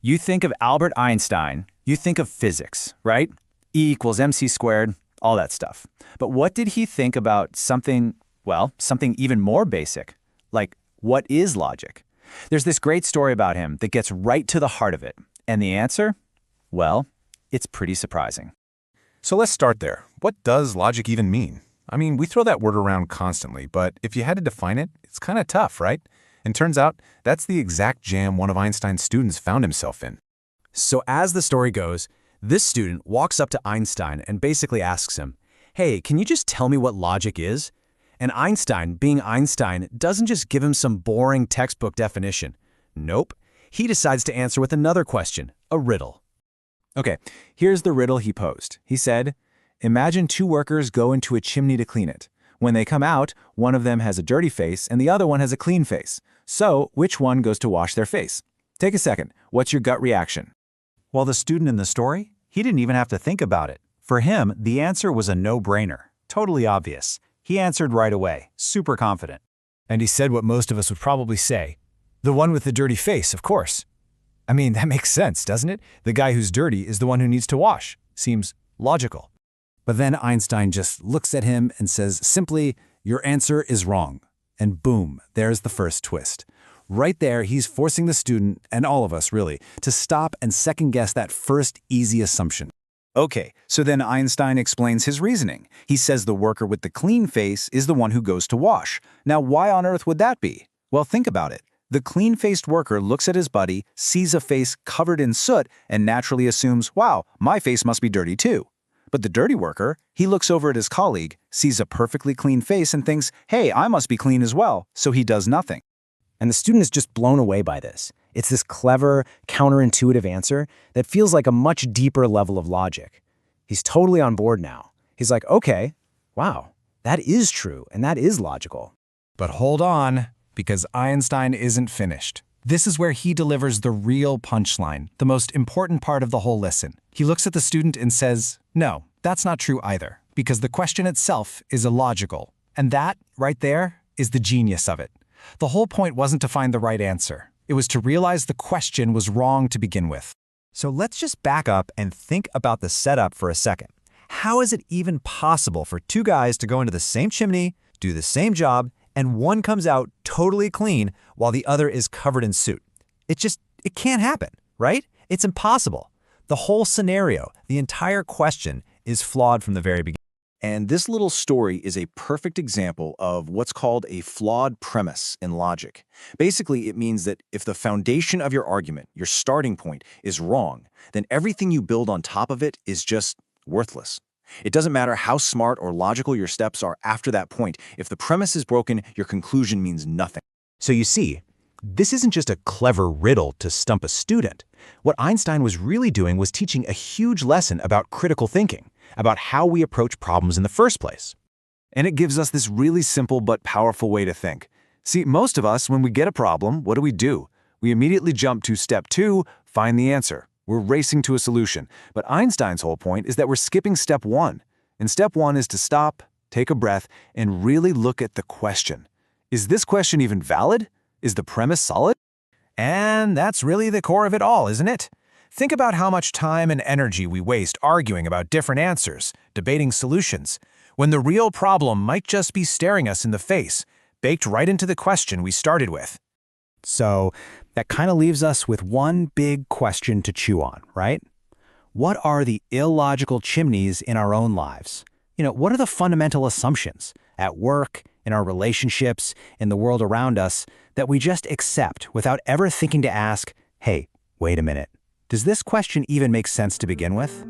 You think of Albert Einstein, you think of physics, right? E equals mc squared, all that stuff. But what did he think about something even more basic? Like, what is logic? There's this great story about him that gets right to the heart of it. And the answer? Well, it's pretty surprising. So let's start there. What does logic even mean? I mean, we throw that word around constantly, but if you had to define it, it's kind of tough, right? And turns out that's the exact jam one of Einstein's students found himself in. So as the story goes, this student walks up to Einstein and basically asks him, "Hey, can you just tell me what logic is?" And Einstein, being Einstein, doesn't just give him some boring textbook definition. Nope. He decides to answer with another question, a riddle. Okay, here's the riddle he posed. He said, imagine two workers go into a chimney to clean it. When they come out, one of them has a dirty face and the other one has a clean face. So, which one goes to wash their face? Take a second. What's your gut reaction? Well, the student in the story, he didn't even have to think about it. For him, the answer was a no-brainer. Totally obvious. He answered right away, super confident. And he said what most of us would probably say. The one with the dirty face, of course. I mean, that makes sense, doesn't it? The guy who's dirty is the one who needs to wash. Seems logical. But then Einstein just looks at him and says simply, "Your answer is wrong." And boom, there's the first twist. Right there, he's forcing the student, and all of us really, to stop and second-guess that first easy assumption. Okay, so then Einstein explains his reasoning. He says the worker with the clean face is the one who goes to wash. Now, why on earth would that be? Well, think about it. The clean-faced worker looks at his buddy, sees a face covered in soot, and naturally assumes, wow, my face must be dirty too. But the dirty worker, he looks over at his colleague, sees a perfectly clean face and thinks, hey, I must be clean as well, so he does nothing. And the student is just blown away by this. It's this clever, counterintuitive answer that feels like a much deeper level of logic. He's totally on board now. He's like, okay, wow, that is true, and that is logical. But hold on, because Einstein isn't finished. This is where he delivers the real punchline, the most important part of the whole lesson. He looks at the student and says, no, that's not true either, because the question itself is illogical. And that, right there, is the genius of it. The whole point wasn't to find the right answer. It was to realize the question was wrong to begin with. So let's just back up and think about the setup for a second. How is it even possible for two guys to go into the same chimney, do the same job, and one comes out totally clean while the other is covered in soot? It can't happen, right? It's impossible. The whole scenario, the entire question, is flawed from the very beginning. And this little story is a perfect example of what's called a flawed premise in logic. Basically, it means that if the foundation of your argument, your starting point, is wrong, then everything you build on top of it is just worthless. It doesn't matter how smart or logical your steps are after that point. If the premise is broken, your conclusion means nothing. So you see, this isn't just a clever riddle to stump a student. What Einstein was really doing was teaching a huge lesson about critical thinking, about how we approach problems in the first place. And it gives us this really simple but powerful way to think. See, most of us, when we get a problem, what do? We immediately jump to step 2, find the answer. We're racing to a solution. But Einstein's whole point is that we're skipping step 1. And step 1 is to stop, take a breath, and really look at the question. Is this question even valid? Is the premise solid? And that's really the core of it all, isn't it? Think about how much time and energy we waste arguing about different answers, debating solutions, when the real problem might just be staring us in the face, baked right into the question we started with. So that kind of leaves us with one big question to chew on, right? What are the illogical chimneys in our own lives? What are the fundamental assumptions at work, in our relationships, in the world around us that we just accept without ever thinking to ask, hey, wait a minute, does this question even make sense to begin with?